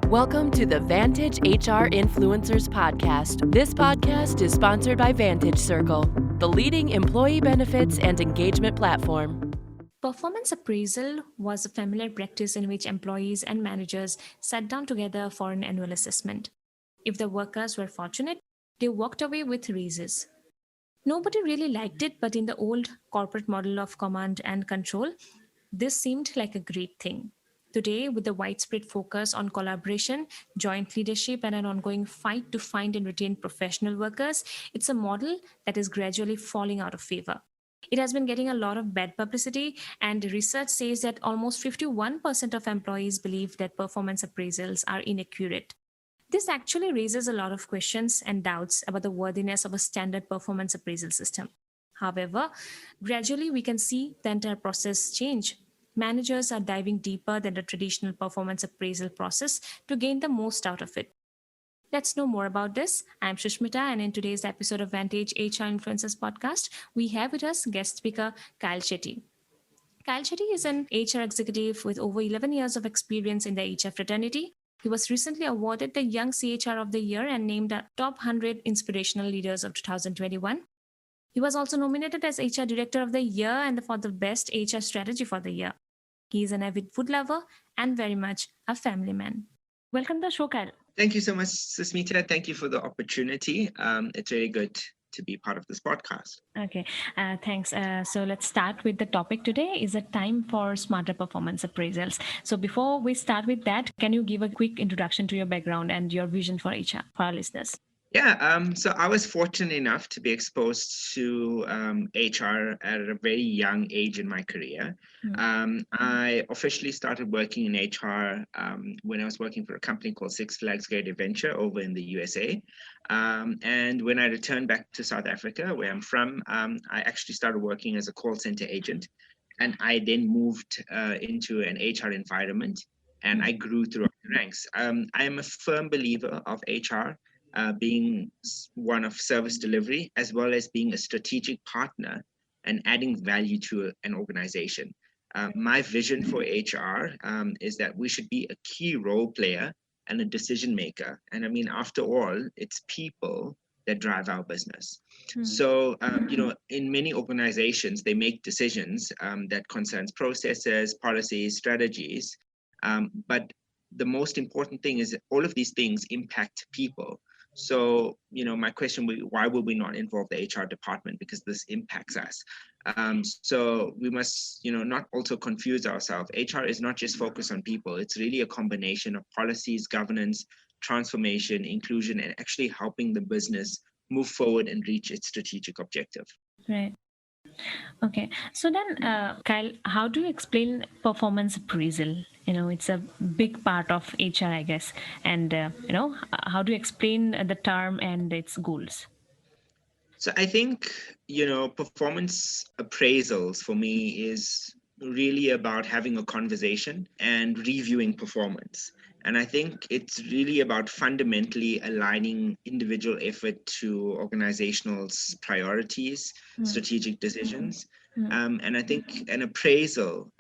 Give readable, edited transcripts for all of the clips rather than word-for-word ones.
Welcome to the Vantage HR Influencers Podcast. This podcast is sponsored by Vantage Circle, the leading employee benefits and engagement platform. Performance appraisal was a familiar practice in which employees and managers sat down together for an annual assessment. If the workers were fortunate, they walked away with raises. Nobody really liked it, but in the old corporate model of command and control, this seemed like a great thing. Today, with the widespread focus on collaboration, joint leadership, and an ongoing fight to find and retain professional workers, it's a model that is gradually falling out of favor. It has been getting a lot of bad publicity, and research says that almost 51% of employees believe that performance appraisals are inaccurate. This actually raises a lot of questions and doubts about the worthiness of a standard performance appraisal system. However, gradually we can see the entire process change. Managers are diving deeper than the traditional performance appraisal process to gain the most out of it. Let's know more about this. I'm Shushmita, and in today's episode of Vantage HR Influencers podcast, we have with us guest speaker Kyle Chetty. Kyle Chetty is an HR executive with over 11 years of experience in the HR fraternity. He was recently awarded the Young CHRO of the Year and named a top 100 Inspirational Leaders of 2021. He was also nominated as HR Director of the Year and for the Best HR Strategy for the Year. He is an avid food lover and very much a family man. Welcome to the show, Kyle. Thank you so much, Susmita. Thank you for the opportunity. It's really good to be part of this podcast. Okay, thanks. So let's start with the topic today. Is it time for smarter performance appraisals? So before we start with that, can you give a quick introduction to your background and your vision for HR for our listeners? Yeah, so I was fortunate enough to be exposed to HR at a very young age in my career. I officially started working in HR when I was working for a company called Six Flags Great Adventure over in the USA. And when I returned back to South Africa, where I'm from, I actually started working as a call center agent. And I then moved into an HR environment, and I grew throughout the ranks. I am a firm believer of HR. Being one of service delivery, as well as being a strategic partner and adding value to an organization. My vision for HR is that we should be a key role player and a decision maker. And I mean, after all, it's people that drive our business. So, in many organizations, they make decisions that concerns processes, policies, strategies. But the most important thing is that all of these things impact people. So, my question would be, why will we not involve the HR department? Because this impacts us. So we must, not also confuse ourselves. HR is not just focused on people. It's really a combination of policies, governance, transformation, inclusion, and actually helping the business move forward and reach its strategic objective. Right. Okay. So then, Kyle, how do you explain performance appraisal? It's a big part of HR, I guess. And, how do you explain the term and its goals? So I think, performance appraisals for me is really about having a conversation and reviewing performance. And I think it's really about fundamentally aligning individual effort to organizational priorities, strategic decisions. And I think an appraisal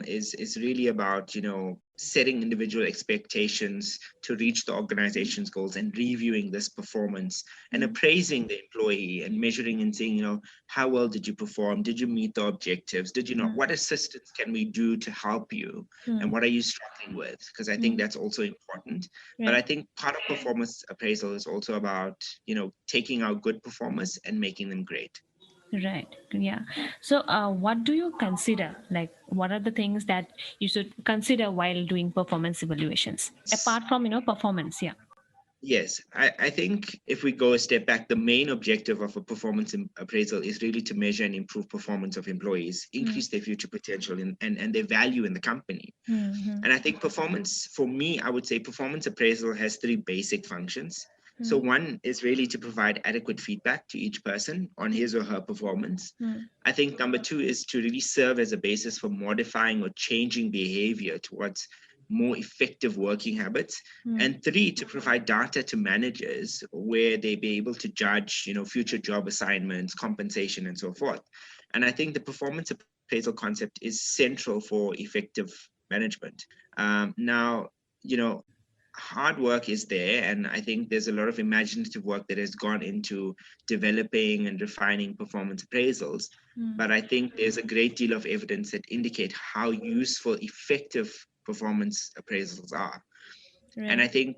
is really about, setting individual expectations to reach the organization's goals and reviewing this performance and appraising the employee and measuring and saying, how well did you perform? Did you meet the objectives? Did you not? What assistance can we do to help you? And what are you struggling with? Because I think that's also important. Right. But I think part of performance appraisal is also about, taking our good performers and making them great. Right. Yeah. So, what do you consider? Like, what are the things that you should consider while doing performance evaluations, apart from performance? Yeah. Yes, I think if we go a step back, the main objective of a performance appraisal is really to measure and improve performance of employees, increase their future potential and their value in the company. And I think performance, for me, I would say performance appraisal has three basic functions. So one is really to provide adequate feedback to each person on his or her performance. I think number two is to really serve as a basis for modifying or changing behavior towards more effective working habits. And three, to provide data to managers where they be able to judge, future job assignments, compensation, and so forth. And I think the performance appraisal concept is central for effective management. Now, hard work is there, and I think there's a lot of imaginative work that has gone into developing and refining performance appraisals. But I think there's a great deal of evidence that indicate how useful, effective performance appraisals are. And I think,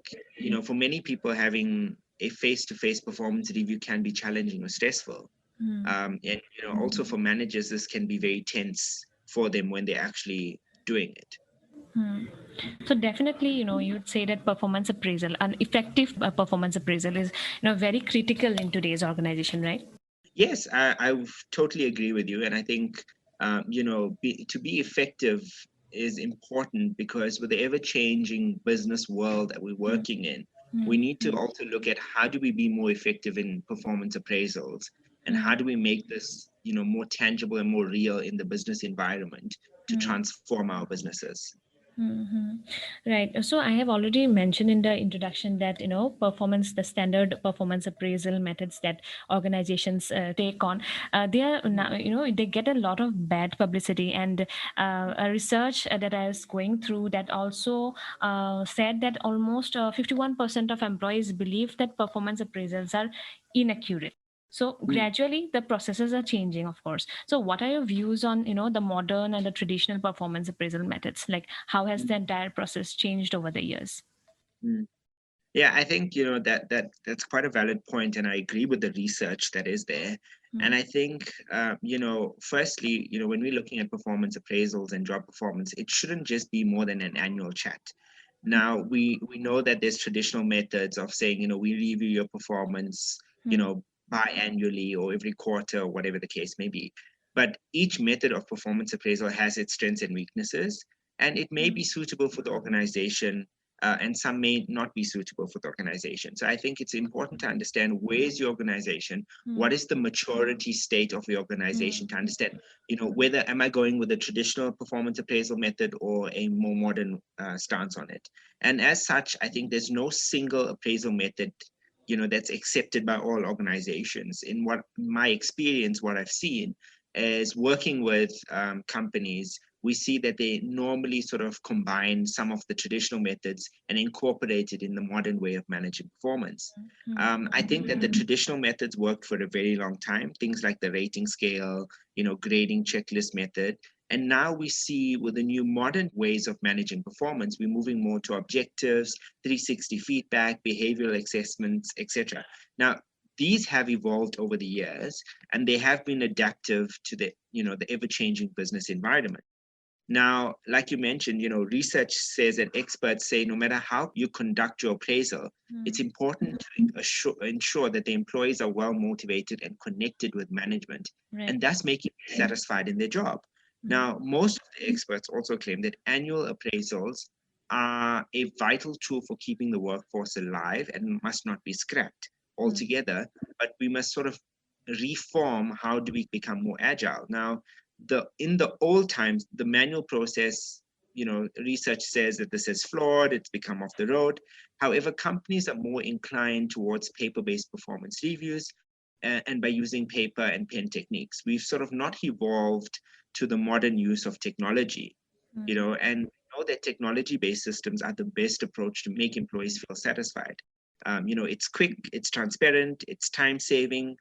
for many people, having a face-to-face performance review can be challenging or stressful. And also for managers, this can be very tense for them when they're actually doing it. So definitely, you'd say that performance appraisal, an effective performance appraisal is, very critical in today's organization, right? Yes, I totally agree with you. And I think, to be effective is important, because with the ever-changing business world that we're working in, we need to also look at how do we be more effective in performance appraisals, and how do we make this, more tangible and more real in the business environment to transform our businesses. Right. So I have already mentioned in the introduction that the standard performance appraisal methods that organizations take on, they are now they get a lot of bad publicity, and a research that I was going through that also said that almost 51% of employees believe that performance appraisals are inaccurate. So gradually the processes are changing, of course. So what are your views on the modern and the traditional performance appraisal methods? Like, how has the entire process changed over the years? Mm. Yeah, I think that's quite a valid point, and I agree with the research that is there. And I think firstly, when we're looking at performance appraisals and job performance, it shouldn't just be more than an annual chat. Now we know that there's traditional methods of saying, we review your performance, biannually or every quarter, or whatever the case may be. But each method of performance appraisal has its strengths and weaknesses, and it may be suitable for the organization, and some may not be suitable for the organization. So I think it's important to understand, where's your organization, what is the maturity state of the organization, to understand, whether am I going with a traditional performance appraisal method or a more modern stance on it. And as such, I think there's no single appraisal method that's accepted by all organizations. In what my experience, what I've seen is working with companies, we see that they normally sort of combine some of the traditional methods and incorporate it in the modern way of managing performance. I think that the traditional methods worked for a very long time, things like the rating scale, grading checklist method. And now we see, with the new modern ways of managing performance, we're moving more to objectives, 360 feedback, behavioral assessments, etc. Now, these have evolved over the years, and they have been adaptive to the ever-changing business environment. Now, like you mentioned, research says that experts say no matter how you conduct your appraisal, it's important to ensure that the employees are well motivated and connected with management, and thus making them satisfied in their job. Now, most of the experts also claim that annual appraisals are a vital tool for keeping the workforce alive and must not be scrapped altogether, but we must sort of reform how do we become more agile. Now, in the old times, the manual process, research says that this is flawed, it's become off the road. However, companies are more inclined towards paper-based performance reviews, and by using paper and pen techniques. We've sort of not evolved to the modern use of technology, and know that technology-based systems are the best approach to make employees feel satisfied. It's quick, it's transparent, it's time-saving.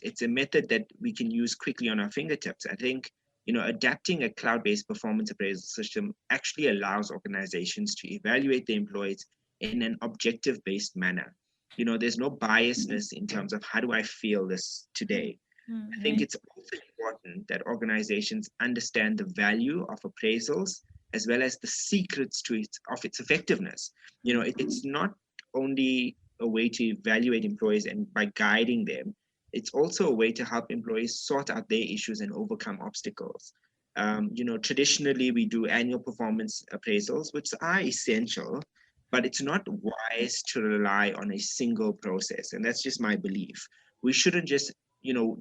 It's a method that we can use quickly on our fingertips. I think, adapting a cloud-based performance appraisal system actually allows organizations to evaluate the employees in an objective-based manner. There's no biasness in terms of how do I feel this today. I think it's also important that organizations understand the value of appraisals, as well as the secrets of its effectiveness. It's not only a way to evaluate employees and by guiding them, it's also a way to help employees sort out their issues and overcome obstacles. Traditionally, we do annual performance appraisals, which are essential, but it's not wise to rely on a single process. And that's just my belief. We shouldn't just,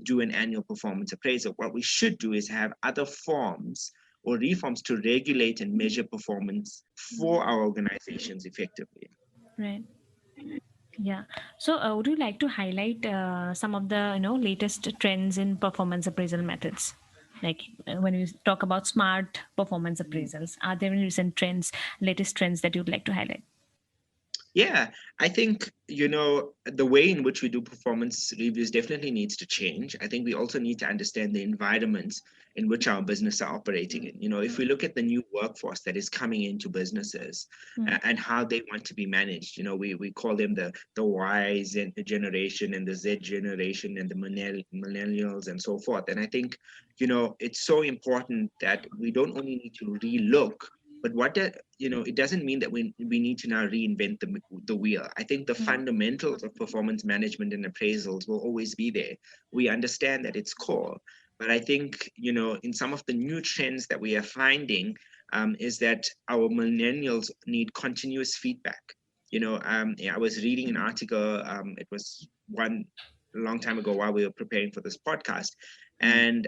do an annual performance appraisal. What we should do is have other forms or reforms to regulate and measure performance for our organizations effectively. Right. Yeah. So, would you like to highlight some of the latest trends in performance appraisal methods? Like when we talk about smart performance appraisals, are there any recent trends, latest trends that you'd like to highlight? Yeah, I think, the way in which we do performance reviews definitely needs to change. I think we also need to understand the environments in which our business are operating in. If we look at the new workforce that is coming into businesses and how they want to be managed, we call them the Ys and the generation and the Z generation and the millennials and so forth. And I think, it's so important that we don't only need to relook, but it doesn't mean that we need to now reinvent the wheel. I think the fundamentals of performance management and appraisals will always be there. We understand that it's core, but I think, in some of the new trends that we are finding, is that our millennials need continuous feedback. I was reading an article, it was one a long time ago while we were preparing for this podcast. And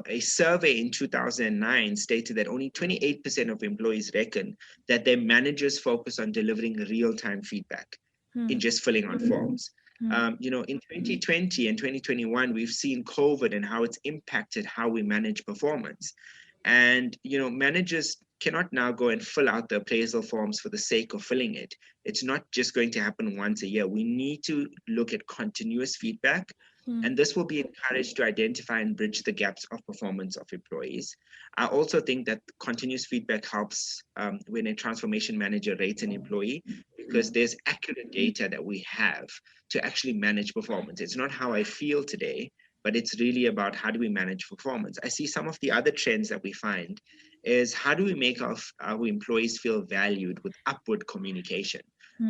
a survey in 2009 stated that only 28% of employees reckon that their managers focus on delivering real-time feedback in just filling out forms. In 2020 and 2021, we've seen COVID and how it's impacted how we manage performance. And managers cannot now go and fill out the appraisal forms for the sake of filling it. It's not just going to happen once a year. We need to look at continuous feedback, and this will be encouraged to identify and bridge the gaps of performance of employees. I also think that continuous feedback helps when a transformation manager rates an employee, because there's accurate data that we have to actually manage performance. It's not how I feel today, but it's really about how do we manage performance. I see some of the other trends that we find is how do we make our employees feel valued with upward communication?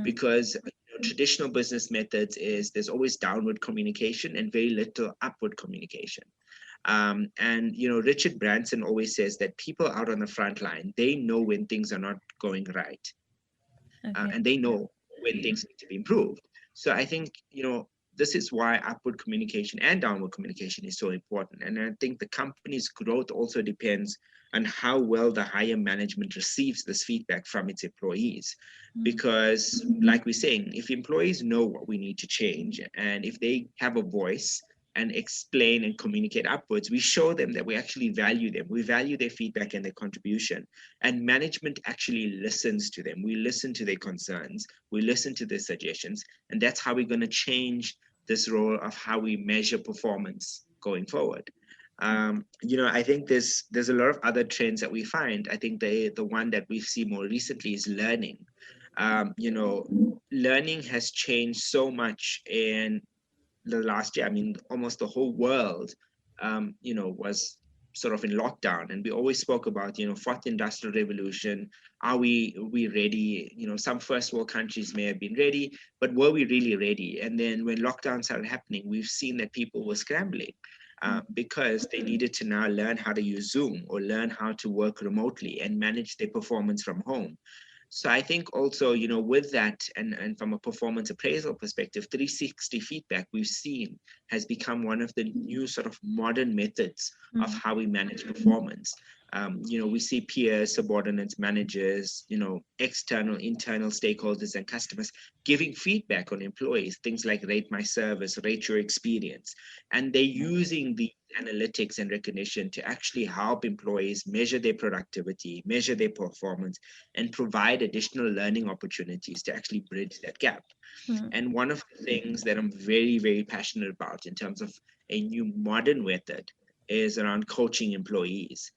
Because traditional business methods is there's always downward communication and very little upward communication. And Richard Branson always says that people out on the front line, they know when things are not going right, and they know when things need to be improved. So I think this is why upward communication and downward communication is so important. And I think the company's growth also depends on how well the higher management receives this feedback from its employees. Because, like we're saying, if employees know what we need to change, and if they have a voice and explain and communicate upwards, we show them that we actually value them. We value their feedback and their contribution. And management actually listens to them. We listen to their concerns. We listen to their suggestions. And that's how we're going to change this role of how we measure performance going forward. I think there's a lot of other trends that we find. I think the one that we've seen more recently is learning. Learning has changed so much in the last year. I mean, almost the whole world, was sort of in lockdown, and we always spoke about, fourth industrial revolution. Are we ready? Some first world countries may have been ready, but were we really ready? And then when lockdown started happening, we've seen that people were scrambling because they needed to now learn how to use Zoom or learn how to work remotely and manage their performance from home. So I think also, with that, and from a performance appraisal perspective, 360 feedback we've seen has become one of the new sort of modern methods of how we manage performance. We see peers, subordinates, managers, external, internal stakeholders and customers giving feedback on employees, things like rate my service, rate your experience. And they're using the analytics and recognition to actually help employees measure their productivity, measure their performance, and provide additional learning opportunities to actually bridge that gap. And one of the things that I'm very, very passionate about in terms of a new modern method is around coaching employees.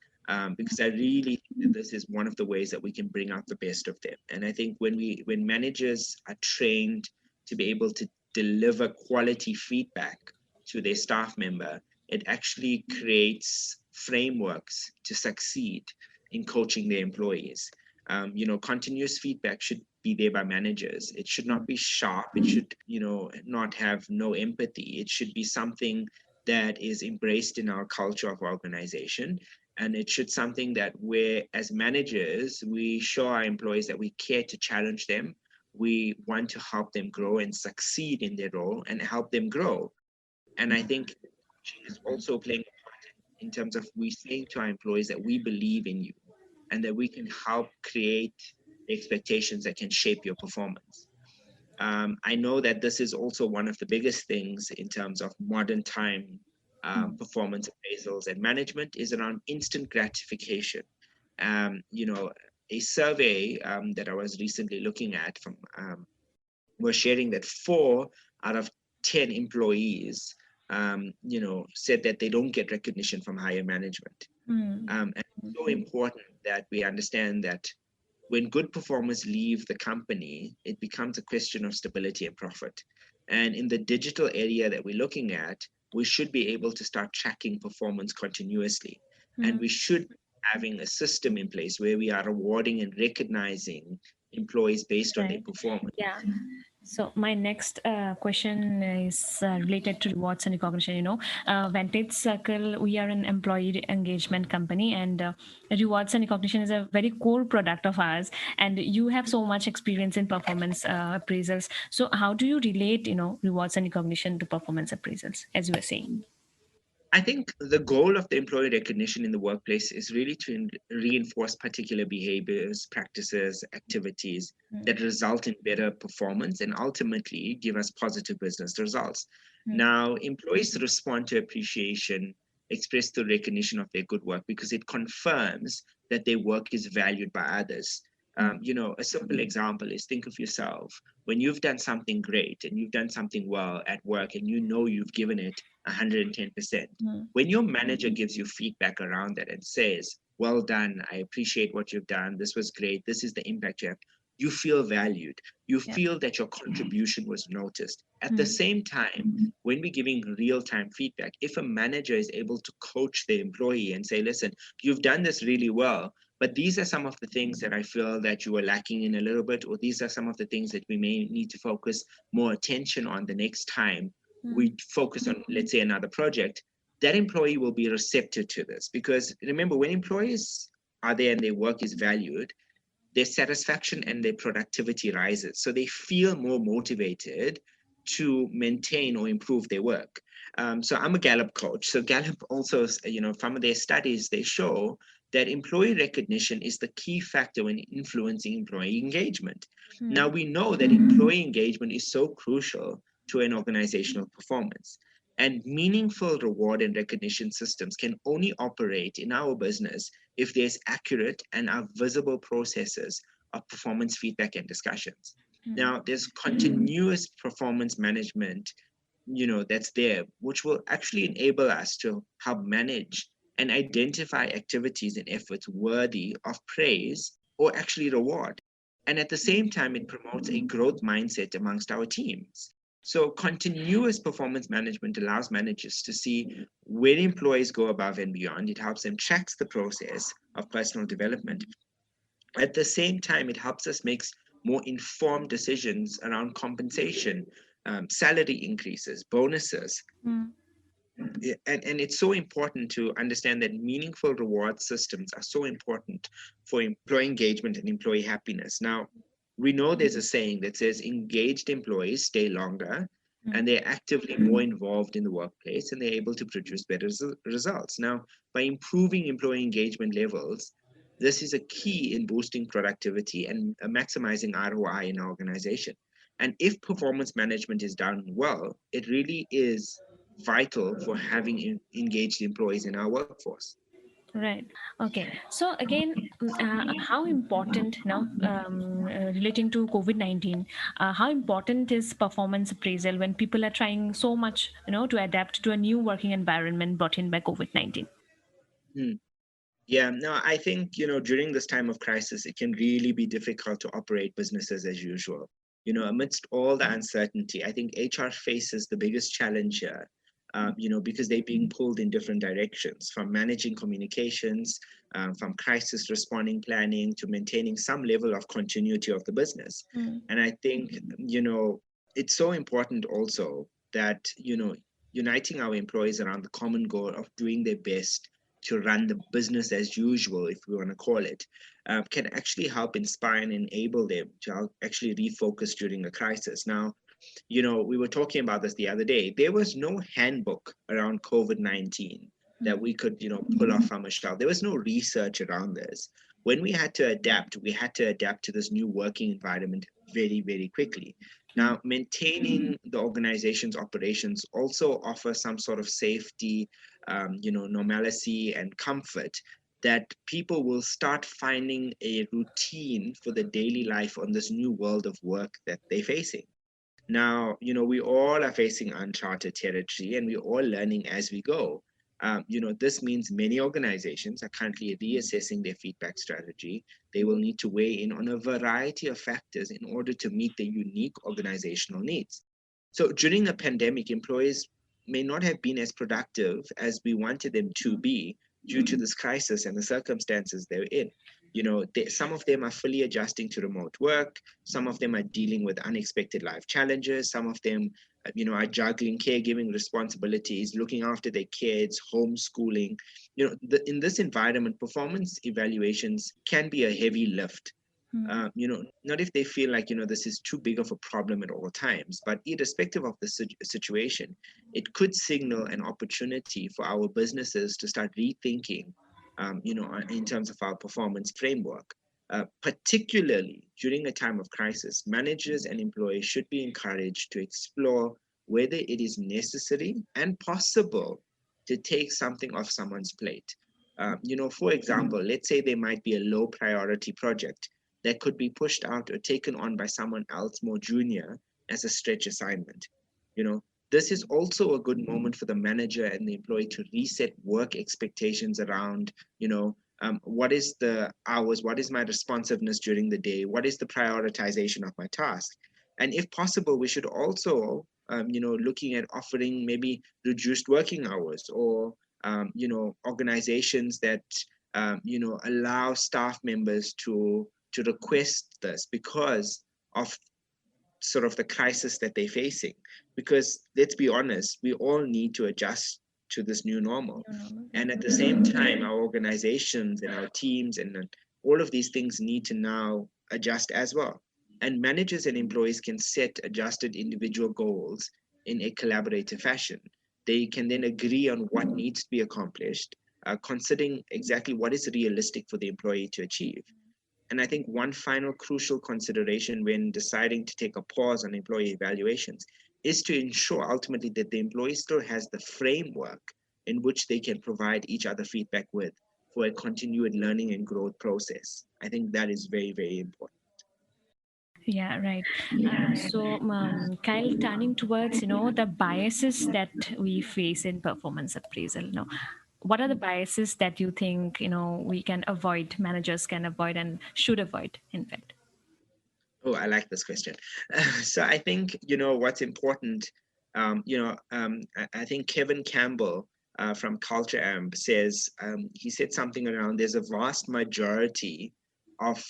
Because I really think that this is one of the ways that we can bring out the best of them. And I think when managers are trained to be able to deliver quality feedback to their staff member, it actually creates frameworks to succeed in coaching their employees. Continuous feedback should be there by managers. It should not be sharp. It should, not have no empathy. It should be something that is embraced in our culture of organization. And it should something that where, as managers, we show our employees that we care to challenge them. We want to help them grow and succeed in their role and help them grow. And I think coaching is also playing a part in terms of we saying to our employees that we believe in you and that we can help create expectations that can shape your performance. I know that this is also one of the biggest things in terms of modern time performance appraisals and management is around instant gratification. A survey that I was recently looking at from were sharing that 4 out of 10 employees, said that they don't get recognition from higher management. And it's so important that we understand that when good performers leave the company, it becomes a question of stability and profit. And in the digital area that we're looking at, we should be able to start tracking performance continuously. And we should be having a system in place where we are rewarding and recognizing employees based on their Right. performance. Yeah. So my next question is related to rewards and recognition. Vantage Circle, we are an employee engagement company, and rewards and recognition is a very core product of ours. And you have so much experience in performance appraisals. So how do you relate, rewards and recognition to performance appraisals, as you were saying? I think the goal of the employee recognition in the workplace is really to reinforce particular behaviors, practices, activities that result in better performance and ultimately give us positive business results. Now, employees respond to appreciation expressed through recognition of their good work because it confirms that their work is valued by others. A simple example is, think of yourself when you've done something great and you've done something well at work and you've given it 110%. When your manager gives you feedback around that and says, well done, I appreciate what you've done, this was great, this is the impact you have, you feel valued. You feel that your contribution was noticed. At the same time, when we're giving real-time feedback, if a manager is able to coach the employee and say, listen, you've done this really well, but these are some of the things that I feel that you were lacking in a little bit, or these are some of the things that we may need to focus more attention on the next time we focus on, let's say, another project, that employee will be receptive to this. Because remember, when employees are there and their work is valued, their satisfaction and their productivity rises. So they feel more motivated to maintain or improve their work. So I'm a Gallup coach. So Gallup also, from their studies, they show that employee recognition is the key factor when influencing employee engagement. Now, we know that employee engagement is so crucial to an organizational performance. And meaningful reward and recognition systems can only operate in our business if there's accurate and are visible processes of performance feedback and discussions. Now, there's continuous performance management, that's there, which will actually enable us to help manage and identify activities and efforts worthy of praise or actually reward. And at the same time, it promotes a growth mindset amongst our teams. So continuous performance management allows managers to see when employees go above and beyond. It helps them track the process of personal development. At the same time, it helps us make more informed decisions around compensation, salary increases, bonuses. And it's so important to understand that meaningful reward systems are so important for employee engagement and employee happiness. Now, we know there's a saying that says engaged employees stay longer and they're actively more involved in the workplace and they're able to produce better results. Now, by improving employee engagement levels, this is a key in boosting productivity and maximizing ROI in our organization. And if performance management is done well, it really is vital for having engaged employees in our workforce. Right. Okay. So again, how important now, relating to COVID-19, how important is performance appraisal when people are trying so much, to adapt to a new working environment brought in by COVID-19? Hmm. Yeah, no, I think, during this time of crisis, it can really be difficult to operate businesses as usual. Amidst all the uncertainty, I think HR faces the biggest challenge here, because they're being pulled in different directions, from managing communications, from crisis responding planning to maintaining some level of continuity of the business. And I think, it's so important also that, uniting our employees around the common goal of doing their best to run the business as usual, if we want to call it, can actually help inspire and enable them to actually refocus during a crisis. Now, we were talking about this the other day. There was no handbook around COVID-19 that we could, pull off from a shelf. There was no research around this. When we had to adapt, we had to adapt to this new working environment very, very quickly. Now, maintaining the organization's operations also offers some sort of safety, normalcy and comfort that people will start finding a routine for the daily life on this new world of work that they're facing. Now, we all are facing uncharted territory and we're all learning as we go. This means many organizations are currently reassessing their feedback strategy. They will need to weigh in on a variety of factors in order to meet the unique organizational needs. So during a pandemic, employees may not have been as productive as we wanted them to be due to this crisis and the circumstances they're in. Some of them are fully adjusting to remote work. Some of them are dealing with unexpected life challenges. Some of them, are juggling caregiving responsibilities, looking after their kids, homeschooling. In this environment, performance evaluations can be a heavy lift. Not if they feel like, this is too big of a problem at all times, but irrespective of the situation, it could signal an opportunity for our businesses to start rethinking, in terms of our performance framework. Particularly during a time of crisis, managers and employees should be encouraged to explore whether it is necessary and possible to take something off someone's plate. For example, let's say there might be a low priority project that could be pushed out or taken on by someone else more junior as a stretch assignment. This is also a good moment for the manager and the employee to reset work expectations around, what is the hours, what is my responsiveness during the day, what is the prioritization of my task. And if possible, we should also, looking at offering maybe reduced working hours or, organizations that, allow staff members to request this because of sort of the crisis that they're facing. Because let's be honest, we all need to adjust to this new normal. And at the same time, our organizations and our teams and all of these things need to now adjust as well. And managers and employees can set adjusted individual goals in a collaborative fashion. They can then agree on what needs to be accomplished, considering exactly what is realistic for the employee to achieve. And I think one final crucial consideration when deciding to take a pause on employee evaluations is to ensure ultimately that the employee still has the framework in which they can provide each other feedback with for a continued learning and growth process. I think that is very, very important. Yeah, right. Kyle, turning towards the biases that we face in performance appraisal. What are the biases that you think we can avoid, managers can avoid, and should avoid? In fact. Oh, I like this question. So I think what's important. I think Kevin Campbell from Culture Amp says he said something around there's a vast majority of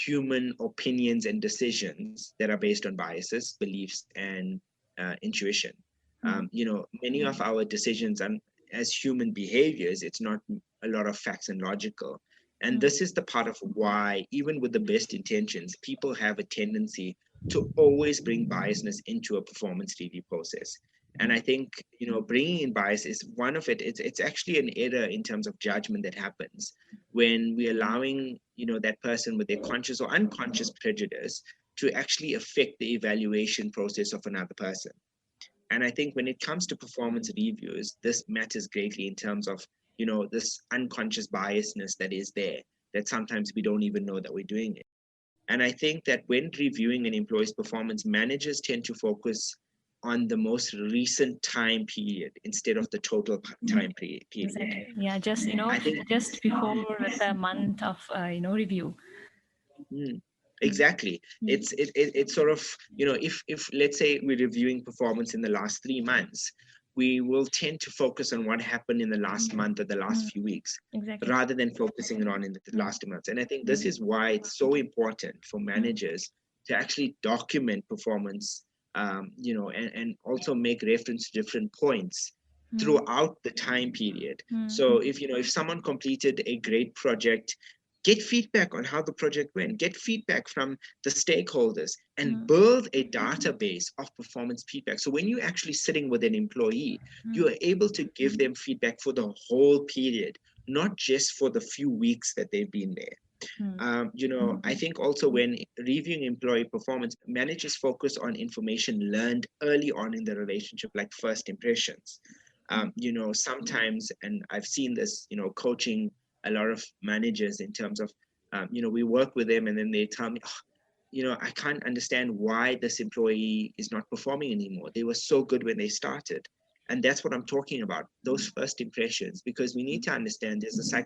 human opinions and decisions that are based on biases, beliefs, and intuition. Many of our decisions and as human behaviors, it's not a lot of facts and logical. And this is the part of why, even with the best intentions, people have a tendency to always bring biasness into a performance review process. And I think, bringing in bias is one of it. It's actually an error in terms of judgment that happens when we're allowing, that person with their conscious or unconscious prejudice to actually affect the evaluation process of another person. And I think when it comes to performance reviews, this matters greatly in terms of, this unconscious biasness that is there, that sometimes we don't even know that we're doing it. And I think that when reviewing an employee's performance, managers tend to focus on the most recent time period instead of the total time period. Exactly. Yeah, just I think just before the month of review. Exactly. It's sort of, if let's say we're reviewing performance in the last 3 months, we will tend to focus on what happened in the last month or the last few weeks, Exactly. rather than focusing on in the last 2 months. And I think this is why it's so important for managers to actually document performance, and also make reference to different points throughout the time period. So if someone completed a great project, get feedback on how the project went, get feedback from the stakeholders, and build a database of performance feedback. So when you're actually sitting with an employee, you are able to give them feedback for the whole period, not just for the few weeks that they've been there. I think also when reviewing employee performance, managers focus on information learned early on in the relationship, like first impressions. Sometimes, and I've seen this, coaching a lot of managers in terms of, we work with them and then they tell me, oh, I can't understand why this employee is not performing anymore. They were so good when they started. And that's what I'm talking about, those first impressions, because we need to understand there's a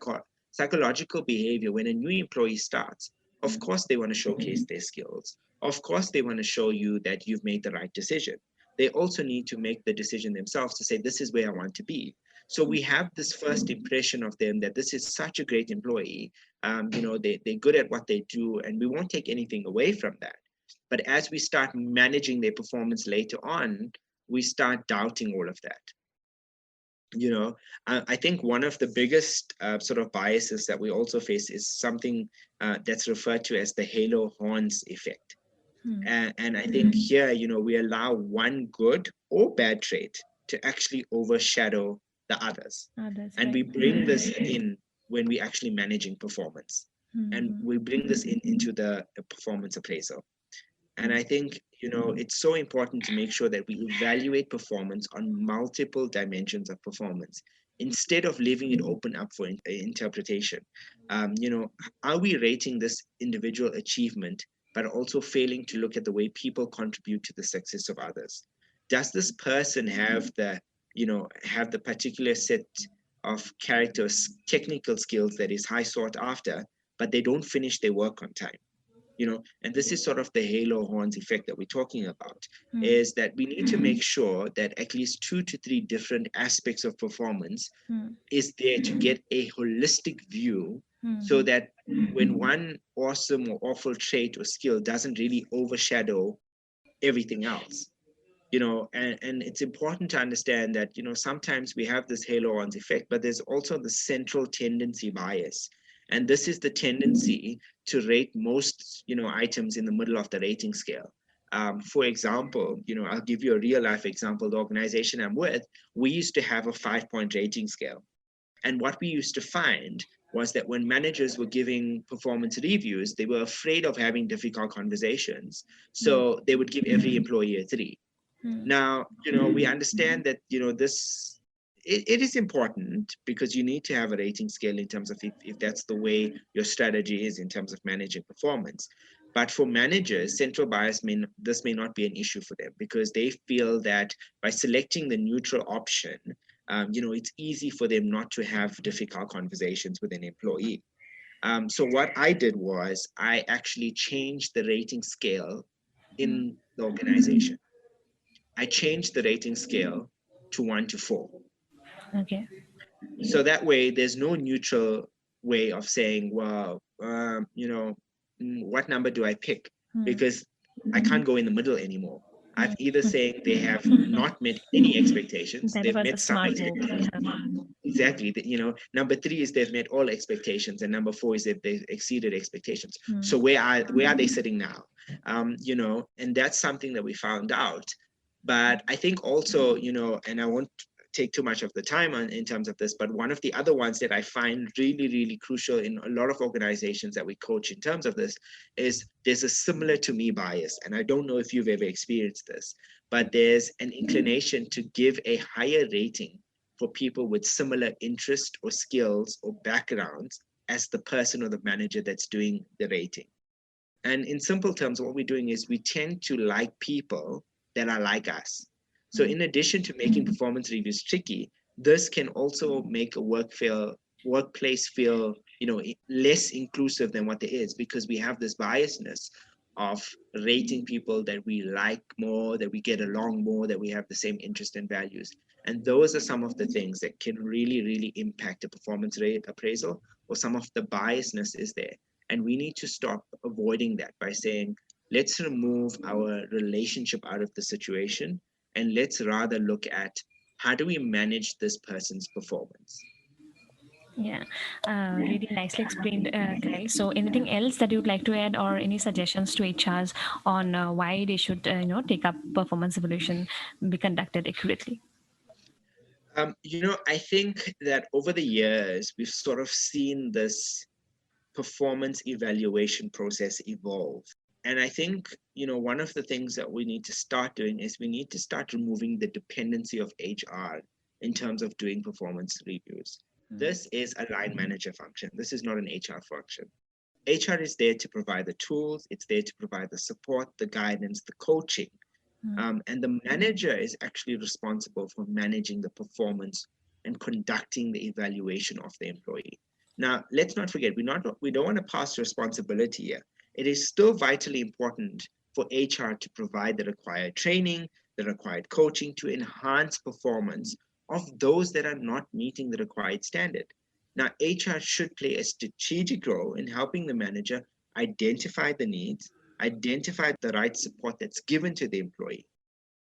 psychological behavior when a new employee starts. Of course, they want to showcase their skills. Of course, they want to show you that you've made the right decision. They also need to make the decision themselves to say, this is where I want to be. So we have this first impression of them that this is such a great employee. They're good at what they do, and we won't take anything away from that. But as we start managing their performance later on, we start doubting all of that. I think one of the biggest sort of biases that we also face is something that's referred to as the halo horns effect. And I think here, we allow one good or bad trait to actually overshadow the others. And we bring this in when we actually managing performance. And we bring this into the performance appraisal. And I think, it's so important to make sure that we evaluate performance on multiple dimensions of performance instead of leaving it open up for interpretation. Are we rating this individual achievement, but also failing to look at the way people contribute to the success of others? Does this person have the particular set of characters, technical skills that is high sought after, but they don't finish their work on time? And this is sort of the halo horns effect that we're talking about, is that we need to make sure that at least 2 to 3 different aspects of performance is there to get a holistic view, so that when one awesome or awful trait or skill doesn't really overshadow everything else. And it's important to understand that, sometimes we have this halo horns effect, but there's also the central tendency bias. And this is the tendency to rate most, items in the middle of the rating scale. For example, I'll give you a real life example. The organization I'm with, we used to have a 5-point rating scale. And what we used to find was that when managers were giving performance reviews, they were afraid of having difficult conversations. So they would give every employee a 3. Now, we understand that, it is important, because you need to have a rating scale in terms of if that's the way your strategy is in terms of managing performance. But for managers, central bias this may not be an issue for them, because they feel that by selecting the neutral option, it's easy for them not to have difficult conversations with an employee. So what I did was I actually changed the rating scale in the organization. I changed the rating scale to 1 to 4. Okay. So that way, there's no neutral way of saying, well, what number do I pick? Because I can't go in the middle anymore. I've either saying they have not met any expectations, That they've was a met some smart move. expectations. Exactly. Number 3 is they've met all expectations, and number 4 is that they've exceeded expectations. So where are they sitting now? And that's something that we found out. But I think also, and I won't take too much of the time in terms of this, but one of the other ones that I find really, really crucial in a lot of organizations that we coach in terms of this is there's a similar to me bias. And I don't know if you've ever experienced this, but there's an inclination to give a higher rating for people with similar interest or skills or backgrounds as the person or the manager that's doing the rating. And in simple terms, what we're doing is we tend to like people that are like us. So in addition to making performance reviews tricky, this can also make a workplace feel, less inclusive than what there is, because we have this biasness of rating people that we like more, that we get along more, that we have the same interest and values. And those are some of the things that can really, really impact a performance rate appraisal, or some of the biasness is there. And we need to stop avoiding that by saying, let's remove our relationship out of the situation, and let's rather look at how do we manage this person's performance. Yeah, really nicely explained, Kyle. So, anything else that you'd like to add, or any suggestions to HRs on why they should, take up performance evaluation, be conducted accurately? I think that over the years, we've sort of seen this performance evaluation process evolve. And I think, one of the things that we need to start doing is we need to start removing the dependency of HR in terms of doing performance reviews. This is a line manager function. This is not an HR function. HR is there to provide the tools, it's there to provide the support, the guidance, the coaching. And the manager is actually responsible for managing the performance and conducting the evaluation of the employee. Now, let's not forget, we don't want to pass responsibility here. It is still vitally important for HR to provide the required training, the required coaching to enhance performance of those that are not meeting the required standard. Now, HR should play a strategic role in helping the manager identify the needs, identify the right support that's given to the employee.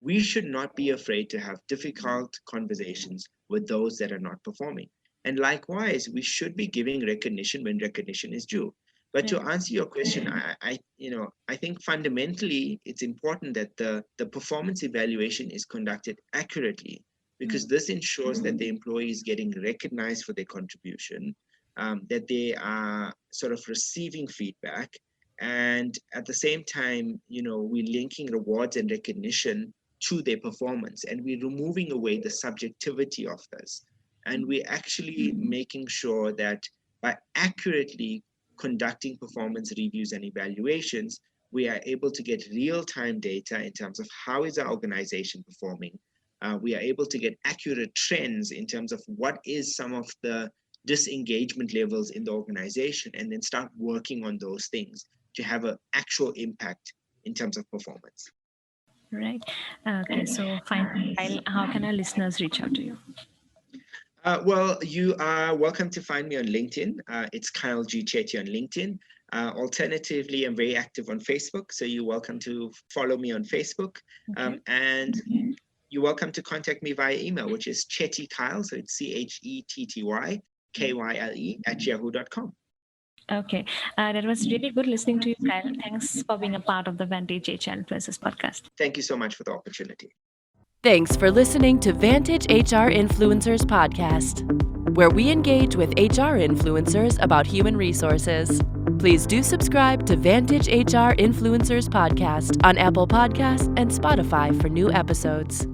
We should not be afraid to have difficult conversations with those that are not performing. And likewise, we should be giving recognition when recognition is due. But to answer your question, I think fundamentally it's important that the performance evaluation is conducted accurately, because this ensures that the employee is getting recognized for their contribution, that they are sort of receiving feedback, and at the same time, we're linking rewards and recognition to their performance, and we're removing away the subjectivity of this. And we're actually making sure that by accurately conducting performance reviews and evaluations, we are able to get real-time data in terms of how is our organization performing. We are able to get accurate trends in terms of what is some of the disengagement levels in the organization, and then start working on those things to have an actual impact in terms of performance. Right. Okay, so fine. How can our listeners reach out to you? Well, you are welcome to find me on LinkedIn. It's Kyle G. Chetty on LinkedIn. Alternatively, I'm very active on Facebook, so you're welcome to follow me on Facebook. And you're welcome to contact me via email, which is Chetty Kyle, so it's ChettyKyle @yahoo.com. Okay, that was really good listening to you, Kyle. Thanks for being a part of the Vantage HR Influencers podcast. Thank you so much for the opportunity. Thanks for listening to Vantage HR Influencers Podcast, where we engage with HR influencers about human resources. Please do subscribe to Vantage HR Influencers Podcast on Apple Podcasts and Spotify for new episodes.